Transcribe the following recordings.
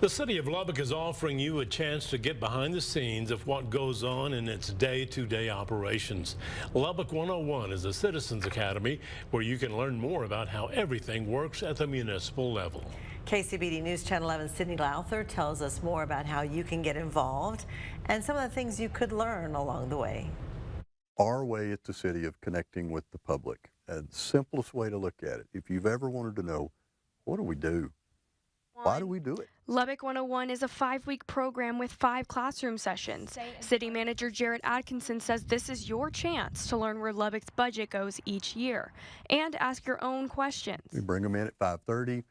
The city of Lubbock is offering you a chance to get behind the scenes of what goes on in its day-to-day operations. Lubbock 101 is a citizens academy where you can learn more about how everything works at the municipal level. KCBD News Channel 11 Sydney Lowther tells us more about how you can get involved and some of the things you could learn along the way. Our way at the city of connecting with the public, the simplest way to look at it, if you've ever wanted to know, what do we do? Why do we do it? Lubbock 101 is a 5-week program with 5 classroom sessions. City Manager Jared Atkinson says this is your chance to learn where Lubbock's budget goes each year and ask your own questions. We bring them in at 5:30,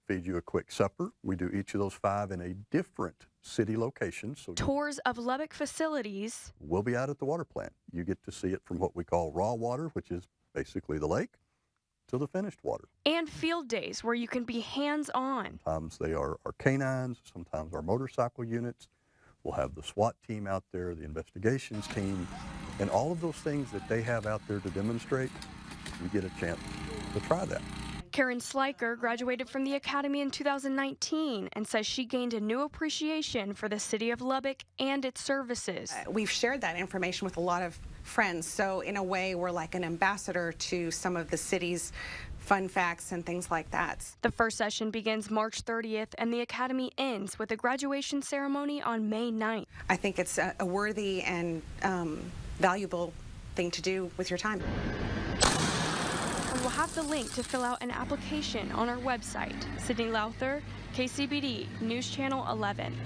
feed you a quick supper. We do each of those 5 in a different city location. So Tours of Lubbock facilities. We'll be out at the water plant. You get to see it from what we call raw water, which is basically the lake, to the finished water. And field days where you can be hands-on. Sometimes they are our canines, sometimes our motorcycle units. We'll have the SWAT team out there, the investigations team, and all of those things that they have out there to demonstrate, you get a chance to try that. Karen Sliker graduated from the academy in 2019 and says she gained a new appreciation for the city of Lubbock and its services. We've shared that information with a lot of friends, so in a way we're like an ambassador to some of the city's fun facts and things like that. The first session begins March 30th and the academy ends with a graduation ceremony on May 9th. I think it's a worthy and valuable thing to do with your time. We'll have the link to fill out an application on our website. Sydney Lowther, KCBD News Channel 11.